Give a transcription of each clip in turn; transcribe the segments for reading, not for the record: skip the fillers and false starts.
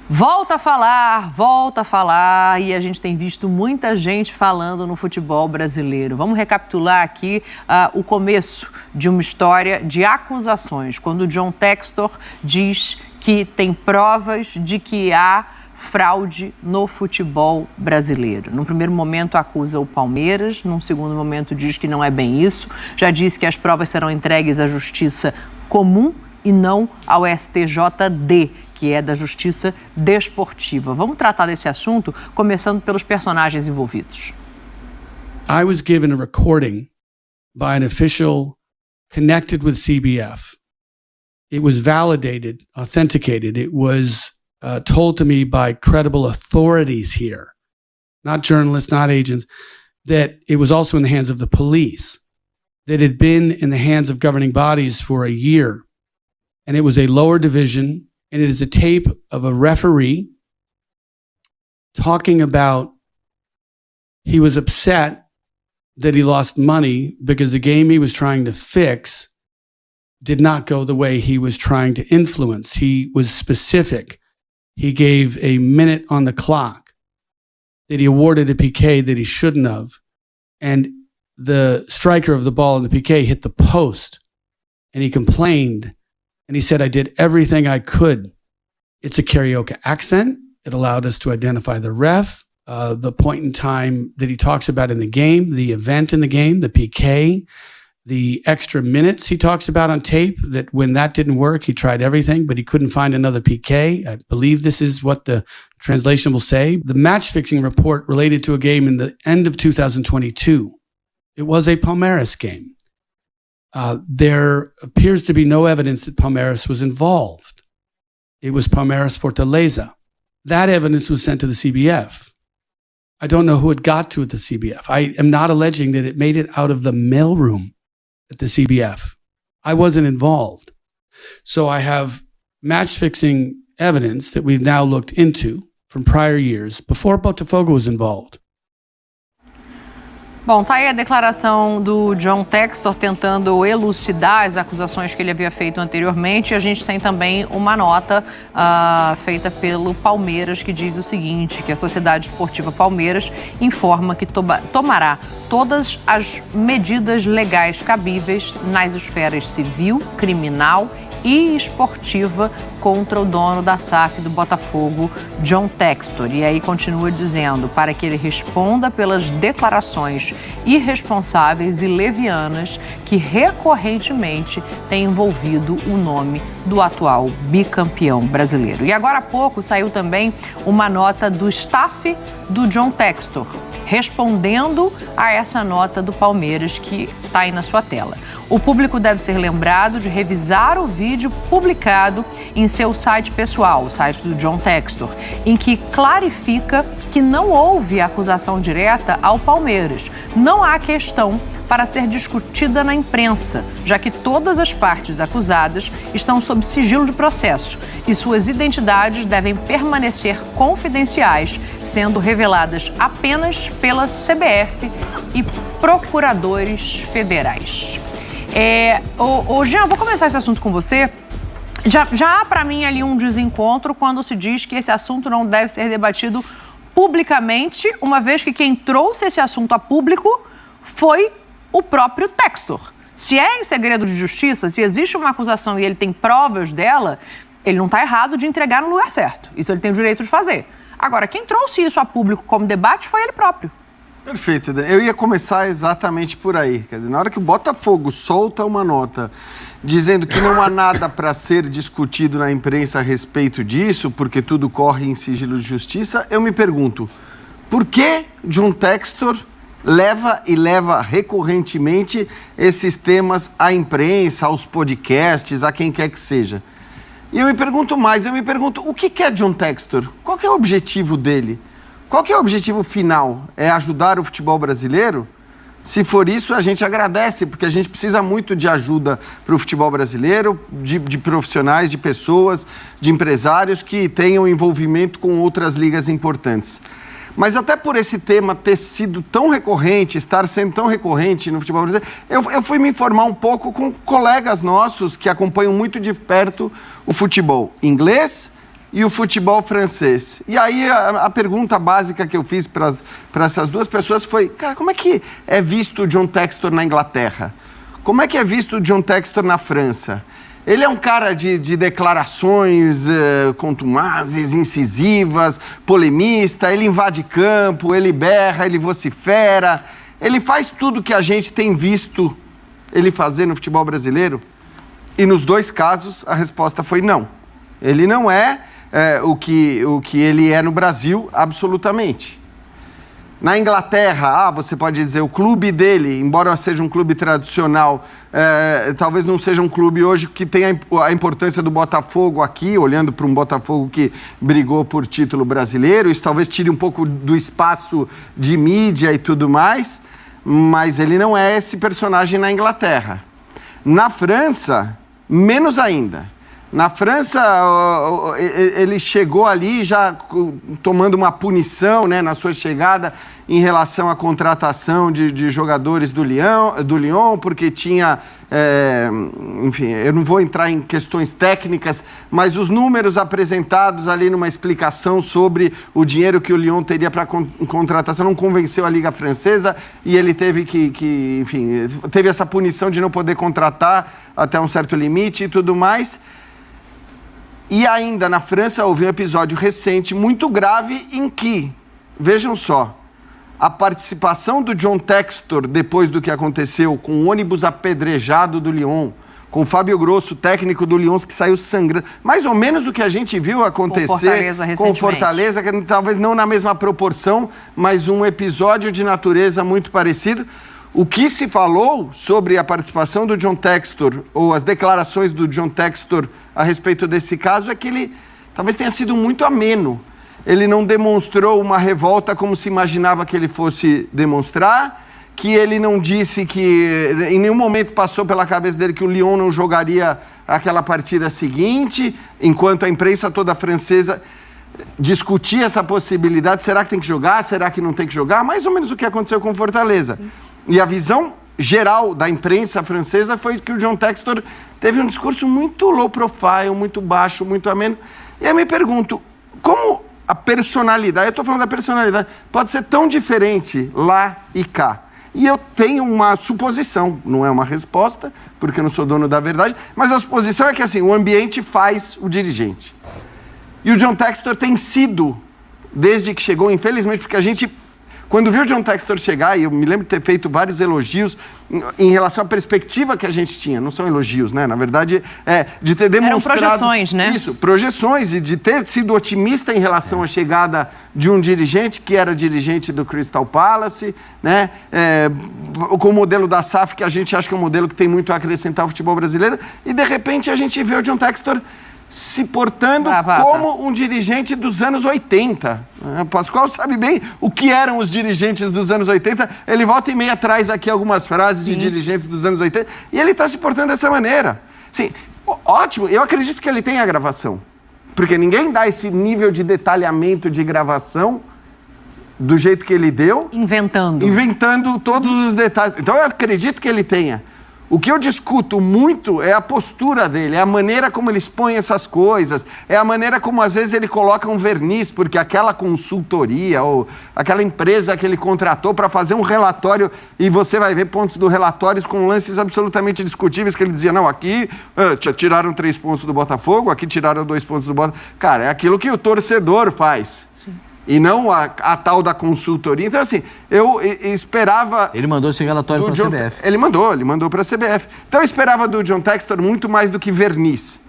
Volta a falar, e a gente tem visto muita gente falando no futebol brasileiro. Vamos recapitular aqui o começo de uma história de acusações, quando o John Textor diz que tem provas de que há fraude no futebol brasileiro. Num primeiro momento acusa o Palmeiras, num segundo momento diz que não é bem isso, já disse que as provas serão entregues à Justiça Comum e não ao STJD, que é da Justiça Desportiva. Vamos tratar desse assunto, começando pelos personagens envolvidos. I was given a recording by an official connected with CBF. It was validated, authenticated. It was told to me by credible authorities here, not journalists, not agents, that it was also in the hands of the police, that it had been in the hands of governing bodies for a year. And it was a lower division. And it is a tape of a referee talking about he was upset that he lost money because the game he was trying to fix did not go the way he was trying to influence. He was specific. He gave a minute on the clock, that he awarded a PK that he shouldn't have. And the striker of the ball in the PK hit the post, and he complained. And he said, I did everything I could. It's a karaoke accent. It allowed us to identify the ref, the point in time that he talks about in the game, the event in the game, the PK, the extra minutes he talks about on tape, that when that didn't work, he tried everything, but he couldn't find another PK. I believe this is what the translation will say. The match-fixing report related to a game in the end of 2022. It was a Palmeiras game. There appears to be no evidence that Palmeiras was involved. It was Palmeiras Fortaleza. That evidence was sent to the CBF. I don't know who it got to at the CBF. I am not alleging that it made it out of the mailroom at the CBF. I wasn't involved. So I have match-fixing evidence that we've now looked into from prior years before Botafogo was involved. Bom, tá aí a declaração do John Textor tentando elucidar as acusações que ele havia feito anteriormente. A gente tem também uma nota feita pelo Palmeiras que diz o seguinte, que a Sociedade Esportiva Palmeiras informa que tomará todas as medidas legais cabíveis nas esferas civil, criminal e esportiva contra o dono da SAF do Botafogo, John Textor. E aí continua dizendo para que ele responda pelas declarações irresponsáveis e levianas que recorrentemente têm envolvido o nome do atual bicampeão brasileiro. E agora há pouco saiu também uma nota do staff do John Textor, respondendo a essa nota do Palmeiras que está aí na sua tela. O público deve ser lembrado de revisar o vídeo publicado em seu site pessoal, o site do John Textor, em que clarifica que não houve acusação direta ao Palmeiras. Não há questão para ser discutida na imprensa, já que todas as partes acusadas estão sob sigilo de processo e suas identidades devem permanecer confidenciais, sendo reveladas apenas pela CBF e procuradores federais. Jean, vou começar esse assunto com você. Já há para mim ali um desencontro quando se diz que esse assunto não deve ser debatido publicamente, uma vez que quem trouxe esse assunto a público foi o próprio Textor. Se é em segredo de justiça, se existe uma acusação e ele tem provas dela, ele não está errado de entregar no lugar certo. Isso ele tem o direito de fazer. Agora, quem trouxe isso a público como debate foi ele próprio. Perfeito, eu ia começar exatamente por aí. Quer dizer, na hora que o Botafogo solta uma nota dizendo que não há nada para ser discutido na imprensa a respeito disso, porque tudo corre em sigilo de justiça, eu me pergunto, por que John Textor leva recorrentemente esses temas à imprensa, aos podcasts, a quem quer que seja? E eu me pergunto, o que é John Textor? Qual que é o objetivo dele? Qual que é o objetivo final? É ajudar o futebol brasileiro? Se for isso, a gente agradece, porque a gente precisa muito de ajuda para o futebol brasileiro, de profissionais, de pessoas, de empresários que tenham envolvimento com outras ligas importantes. Mas até por esse tema ter sido tão recorrente, estar sendo tão recorrente no futebol brasileiro, eu fui me informar um pouco com colegas nossos que acompanham muito de perto o futebol inglês e o futebol francês. E aí a pergunta básica que eu fiz para essas duas pessoas foi, cara, como é que é visto o John Textor na Inglaterra? Como é que é visto o John Textor na França? Ele é um cara de declarações contumazes, incisivas, polemista, ele invade campo, ele berra, ele vocifera, ele faz tudo que a gente tem visto ele fazer no futebol brasileiro? E nos dois casos a resposta foi não. Ele não é, o que ele é no Brasil, absolutamente. Na Inglaterra, você pode dizer, o clube dele, embora seja um clube tradicional, talvez não seja um clube hoje que tenha a importância do Botafogo aqui, olhando para um Botafogo que brigou por título brasileiro, isso talvez tire um pouco do espaço de mídia e tudo mais, mas ele não é esse personagem na Inglaterra. Na França, menos ainda. Na França, ele chegou ali já tomando uma punição, né, na sua chegada em relação à contratação de jogadores do Lyon, porque tinha, enfim, eu não vou entrar em questões técnicas, mas os números apresentados ali numa explicação sobre o dinheiro que o Lyon teria para contratação não convenceu a Liga Francesa e ele teve que, enfim, teve essa punição de não poder contratar até um certo limite e tudo mais. E ainda na França houve um episódio recente muito grave em que, vejam só, a participação do John Textor depois do que aconteceu com o ônibus apedrejado do Lyon, com o Fábio Grosso, técnico do Lyon, que saiu sangrando, mais ou menos o que a gente viu acontecer com Fortaleza, que talvez não na mesma proporção, mas um episódio de natureza muito parecido. O que se falou sobre a participação do John Textor, ou as declarações do John Textor a respeito desse caso, é que ele talvez tenha sido muito ameno. Ele não demonstrou uma revolta como se imaginava que ele fosse demonstrar, que ele não disse que em nenhum momento passou pela cabeça dele que o Lyon não jogaria aquela partida seguinte, enquanto a imprensa toda francesa discutia essa possibilidade, será que tem que jogar, será que não tem que jogar? Mais ou menos o que aconteceu com Fortaleza. E a visão geral da imprensa francesa foi que o John Textor teve um discurso muito low profile, muito baixo, muito ameno. E aí eu me pergunto, como a personalidade, eu estou falando da personalidade, pode ser tão diferente lá e cá? E eu tenho uma suposição, não é uma resposta, porque eu não sou dono da verdade, mas a suposição é que assim, o ambiente faz o dirigente. E o John Textor tem sido, desde que chegou, infelizmente, porque a gente... Quando viu o John Textor chegar, e eu me lembro de ter feito vários elogios em relação à perspectiva que a gente tinha, não são elogios, né? Na verdade, de ter demonstrado... Eram projeções, né? Isso, projeções, e de ter sido otimista em relação à chegada de um dirigente que era dirigente do Crystal Palace, né? Com o modelo da SAF, que a gente acha que é um modelo que tem muito a acrescentar ao futebol brasileiro, e de repente a gente vê o John Textor se portando como um dirigente dos anos 80. Pascoal sabe bem o que eram os dirigentes dos anos 80. Ele volta e meia traz aqui algumas frases de dirigentes dos anos 80 e ele está se portando dessa maneira. Sim, ótimo, eu acredito que ele tem a gravação, porque ninguém dá esse nível de detalhamento de gravação do jeito que ele deu. Inventando todos os detalhes. Então eu acredito que ele tenha. O que eu discuto muito é a postura dele, é a maneira como ele expõe essas coisas, é a maneira como às vezes ele coloca um verniz, porque aquela consultoria ou aquela empresa que ele contratou para fazer um relatório, e você vai ver pontos do relatório com lances absolutamente discutíveis, que ele dizia, não, aqui tiraram 3 pontos do Botafogo, aqui tiraram 2 pontos do Botafogo. Cara, é aquilo que o torcedor faz. E não a tal da consultoria. Então, assim, eu esperava... Ele mandou esse relatório para a CBF. Ele mandou para a CBF. Então, eu esperava do John Textor muito mais do que verniz,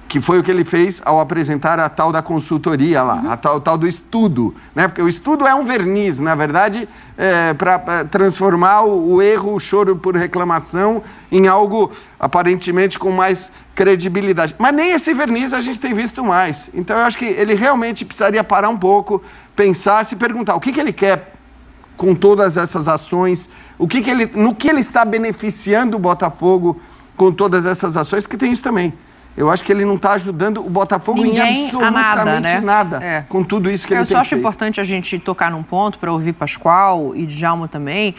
que foi o que ele fez ao apresentar a tal da consultoria lá, a tal do estudo, né? Porque o estudo é um verniz, na verdade, para transformar o erro, o choro por reclamação em algo aparentemente com mais credibilidade. Mas nem esse verniz a gente tem visto mais. Então eu acho que ele realmente precisaria parar um pouco, pensar, se perguntar o que ele quer com todas essas ações, no que ele está beneficiando o Botafogo com todas essas ações, porque tem isso também. Eu acho que ele não está ajudando o Botafogo em absolutamente nada com tudo isso que ele tem feito. Eu só acho importante a gente tocar num ponto, para ouvir Pascoal e Djalma também,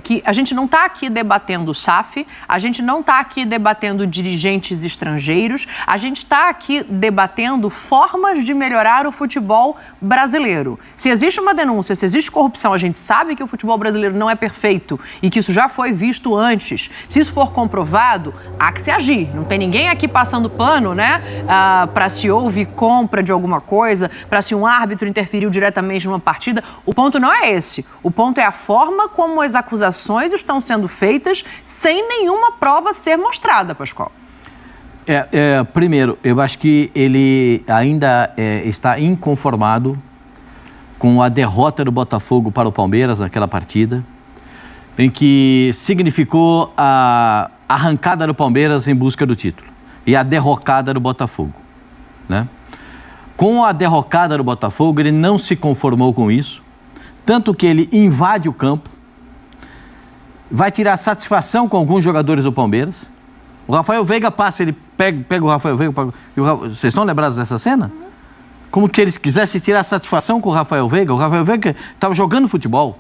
que a gente não está aqui debatendo o SAF, a gente não está aqui debatendo dirigentes estrangeiros, a gente está aqui debatendo formas de melhorar o futebol brasileiro. Se existe uma denúncia, se existe corrupção, a gente sabe que o futebol brasileiro não é perfeito e que isso já foi visto antes. Se isso for comprovado, há que se agir. Não tem ninguém aqui passando pano, né, para se houve compra de alguma coisa, para se um árbitro interferiu diretamente numa partida. O ponto não é esse. O ponto é a forma como as acusações estão sendo feitas sem nenhuma prova ser mostrada, Pascoal. Primeiro, eu acho que ele ainda está inconformado com a derrota do Botafogo para o Palmeiras naquela partida, em que significou a arrancada do Palmeiras em busca do título e a derrocada do Botafogo, né? Com a derrocada do Botafogo, ele não se conformou com isso, tanto que ele invade o campo, vai tirar satisfação com alguns jogadores do Palmeiras. O Rafael Veiga passa, ele pega o Rafael Veiga. Vocês estão lembrados dessa cena? Como que eles quisessem tirar satisfação com o Rafael Veiga. O Rafael Veiga estava jogando futebol.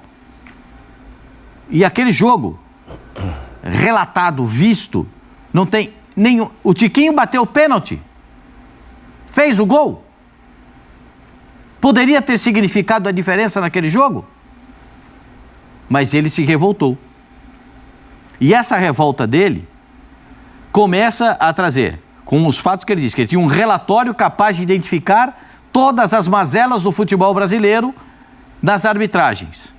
E aquele jogo, relatado, visto, não tem nenhum... O Tiquinho bateu o pênalti. Fez o gol. Poderia ter significado a diferença naquele jogo. Mas ele se revoltou. E essa revolta dele começa a trazer, com os fatos que ele disse, que ele tinha um relatório capaz de identificar todas as mazelas do futebol brasileiro nas arbitragens.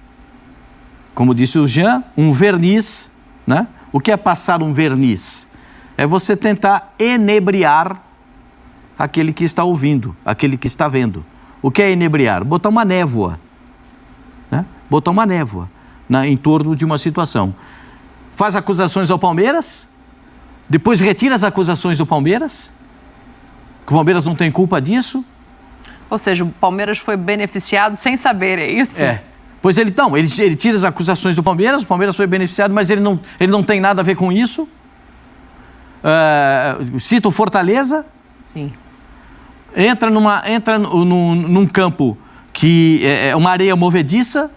Como disse o Jean, um verniz, né? O que é passar um verniz? É você tentar enebriar aquele que está ouvindo, aquele que está vendo. O que é enebriar? Botar uma névoa, né? Botar uma névoa em torno de uma situação. Faz acusações ao Palmeiras, depois retira as acusações do Palmeiras, que o Palmeiras não tem culpa disso. Ou seja, o Palmeiras foi beneficiado sem saber, é isso? Pois ele tira as acusações do Palmeiras, o Palmeiras foi beneficiado, mas ele não tem nada a ver com isso. Cita o Fortaleza. Sim. Entra num campo que é uma areia movediça.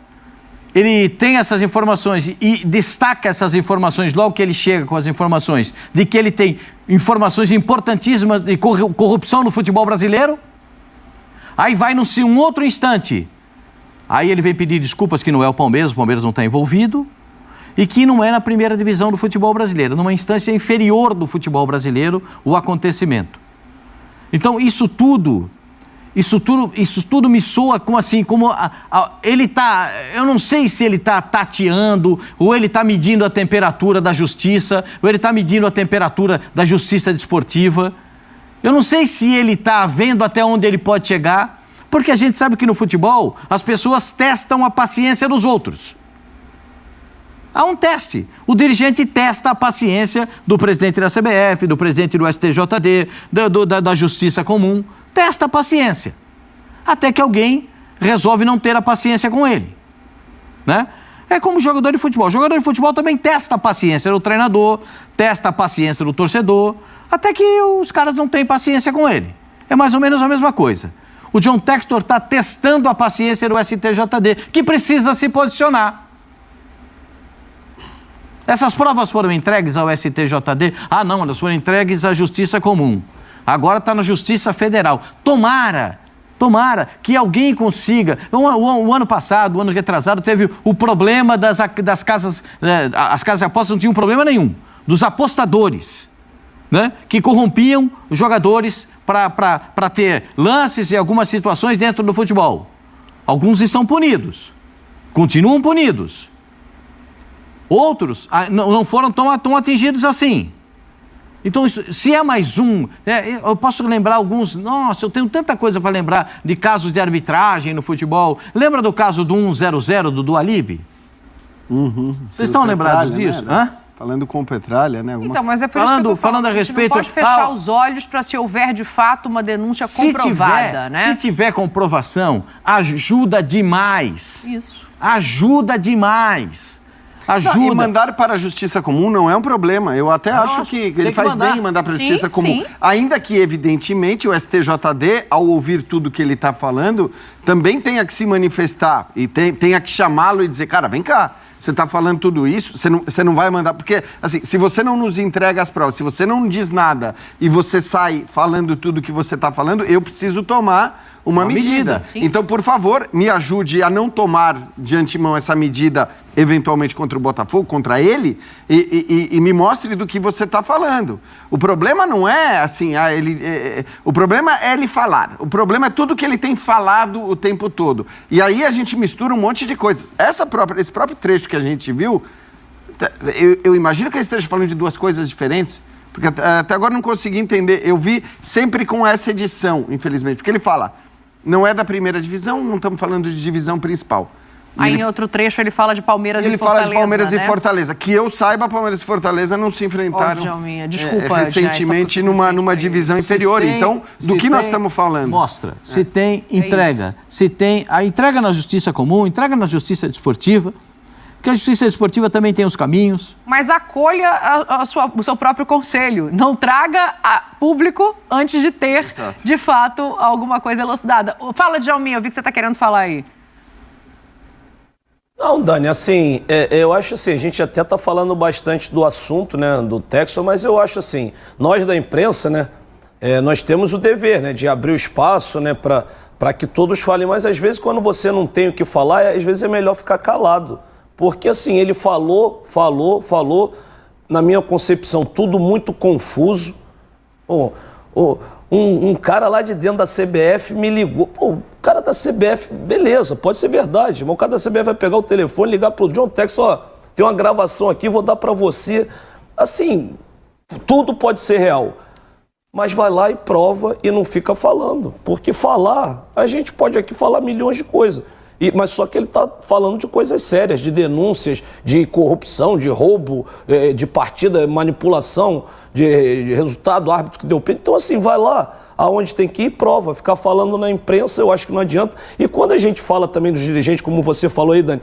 Ele tem essas informações e destaca essas informações logo que ele chega com as informações de que ele tem informações importantíssimas de corrupção no futebol brasileiro. Aí vai um outro instante. Aí ele vem pedir desculpas que não é o Palmeiras não está envolvido e que não é na primeira divisão do futebol brasileiro, numa instância inferior do futebol brasileiro, o acontecimento. Então isso tudo me soa como assim, ele está, eu não sei se ele está tateando, ou ele está medindo a temperatura da justiça, ou ele está medindo a temperatura da justiça desportiva. Eu não sei se ele está vendo até onde ele pode chegar, porque a gente sabe que no futebol as pessoas testam a paciência dos outros. Há um teste. O dirigente testa a paciência do presidente da CBF, do presidente do STJD, da Justiça Comum. Testa a paciência. Até que alguém resolve não ter a paciência com ele, né? É como jogador de futebol. O jogador de futebol também testa a paciência do treinador, testa a paciência do torcedor, até que os caras não têm paciência com ele. É mais ou menos a mesma coisa. O John Textor está testando a paciência do STJD, que precisa se posicionar. Essas provas foram entregues ao STJD? Ah, não, elas foram entregues à Justiça Comum. Agora está na Justiça Federal. Tomara que alguém consiga. O ano passado, o ano retrasado, teve o problema das casas, as casas de apostas não tinham problema nenhum, dos apostadores, né? Que corrompiam os jogadores para ter lances e algumas situações dentro do futebol. Alguns estão punidos, continuam punidos. Outros não foram tão atingidos assim. Então, se é mais um... eu posso lembrar alguns... Nossa, eu tenho tanta coisa para lembrar de casos de arbitragem no futebol. Lembra do caso do 1-0-0 do Dua Lipe? Vocês estão lembrados disso? Né? Falando com o Petralha, né? Então, mas é por isso que eu falando a respeito... Não pode fechar os olhos para se houver, de fato, uma denúncia comprovada, né? Se tiver comprovação, ajuda demais. Isso. Ajuda demais. Ajuda. Não, e mandar para a Justiça Comum não é um problema. Eu até acho que ele faz bem em mandar para a Justiça Comum. Sim. Ainda que, evidentemente, o STJD, ao ouvir tudo que ele está falando, também tenha que se manifestar e tenha que chamá-lo e dizer, cara, vem cá. Você está falando tudo isso, você não vai mandar... Porque, assim, se você não nos entrega as provas, se você não diz nada e você sai falando tudo que você está falando, eu preciso tomar uma medida. Então, por favor, me ajude a não tomar de antemão essa medida, eventualmente contra o Botafogo, contra ele, e me mostre do que você está falando. O problema não é, assim, o problema é ele falar. O problema é tudo que ele tem falado o tempo todo. E aí a gente mistura um monte de coisas. Esse próprio trecho que a gente viu, eu imagino que ele esteja falando de duas coisas diferentes, porque até agora não consegui entender. Eu vi sempre com essa edição, infelizmente, porque ele fala, não é da primeira divisão, não estamos falando de divisão principal. Aí em outro trecho ele fala de Palmeiras e Fortaleza. Ele fala de Palmeiras e Fortaleza. Que eu saiba, Palmeiras e Fortaleza não se enfrentaram recentemente numa divisão inferior. Então, do que nós estamos falando? Mostra. Se tem, entrega. Se tem a entrega na Justiça Comum, entrega na Justiça Desportiva. Porque a Justiça Desportiva também tem os caminhos. Mas acolha o seu próprio conselho. Não traga a público antes de ter, de fato, alguma coisa elucidada. Fala, Djalminha, eu vi que você está querendo falar aí. Não, Dani, assim, eu acho assim, a gente até está falando bastante do assunto, né, do Textor, mas eu acho assim, nós da imprensa, né, nós temos o dever, né, de abrir o espaço, né, para que todos falem, mas às vezes quando você não tem o que falar, às vezes é melhor ficar calado. Porque assim, ele falou, na minha concepção, tudo muito confuso. Um cara lá de dentro da CBF me ligou. Pô, o cara da CBF, beleza, pode ser verdade, mas o cara da CBF vai pegar o telefone, ligar pro John Textor, ó, tem uma gravação aqui, vou dar pra você. Assim, tudo pode ser real. Mas vai lá e prova e não fica falando. Porque falar, a gente pode aqui falar milhões de coisas. Mas só que ele está falando de coisas sérias, de denúncias, de corrupção, de roubo, de partida, manipulação, de resultado, árbitro que deu pênalti. Então, assim, vai lá, aonde tem que ir, prova. Ficar falando na imprensa, eu acho que não adianta. E quando a gente fala também dos dirigentes, como você falou aí, Dani,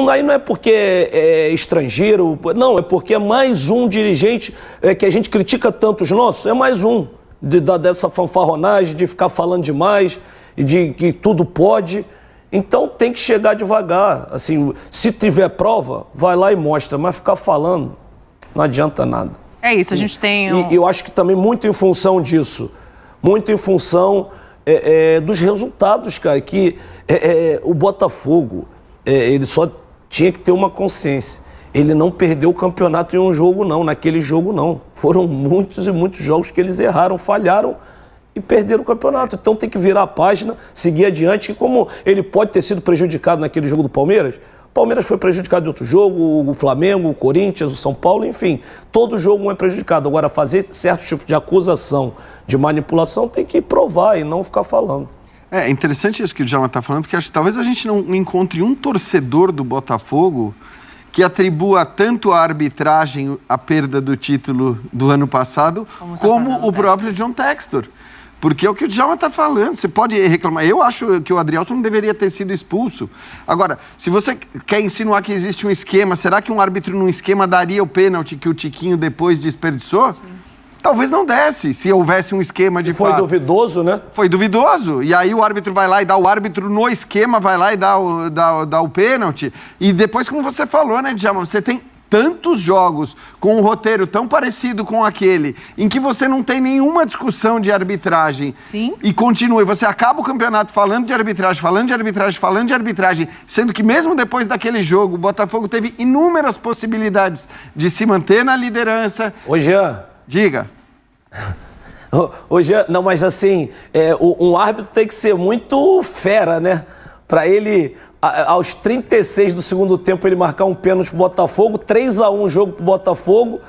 aí não é porque é estrangeiro, não, é porque é mais um dirigente que a gente critica tanto os nossos, é mais um dessa fanfarronagem, de ficar falando demais, e de que tudo pode. Então tem que chegar devagar. Assim, se tiver prova, vai lá e mostra, mas ficar falando não adianta nada. É isso, a gente tem... E eu acho que também muito em função disso, muito em função dos resultados, cara, que o Botafogo, ele só tinha que ter uma consciência. Ele não perdeu o campeonato em um jogo, não. Naquele jogo, não. Foram muitos e muitos jogos que eles erraram, falharam, e perderam o campeonato. Então tem que virar a página, seguir adiante. E como ele pode ter sido prejudicado naquele jogo do Palmeiras, o Palmeiras foi prejudicado em outro jogo, o Flamengo, o Corinthians, o São Paulo, enfim. Todo jogo é prejudicado. Agora, fazer certo tipo de acusação, de manipulação, tem que provar e não ficar falando. É interessante isso que o Djalma está falando, porque acho que talvez a gente não encontre um torcedor do Botafogo que atribua tanto à arbitragem a perda do título do ano passado, como o próprio John Textor. Porque é o que o Djalma está falando, você pode reclamar. Eu acho que o Adrielson não deveria ter sido expulso. Agora, se você quer insinuar que existe um esquema, será que um árbitro num esquema daria o pênalti que o Tiquinho depois desperdiçou? Sim. Talvez não desse, se houvesse um esquema de fato. Foi duvidoso, né? Foi duvidoso. E aí o árbitro vai lá e dá o árbitro no esquema, vai lá e dá o pênalti. E depois, como você falou, né, Djalma, você tem tantos jogos com um roteiro tão parecido com aquele, em que você não tem nenhuma discussão de arbitragem. Sim. E continua, e você acaba o campeonato falando de arbitragem, sendo que mesmo depois daquele jogo, o Botafogo teve inúmeras possibilidades de se manter na liderança. Ô, Jean. Diga. Ô, Jean, não, mas assim, um árbitro tem que ser muito fera, né? Para ele, aos 36 do segundo tempo, ele marcar um pênalti pro Botafogo, 3-1 jogo pro Botafogo,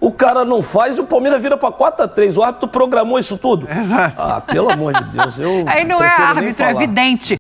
o cara não faz e o Palmeiras vira para 4-3. O árbitro programou isso tudo? Exato. Pelo amor de Deus, eu aí não é árbitro, é vidente.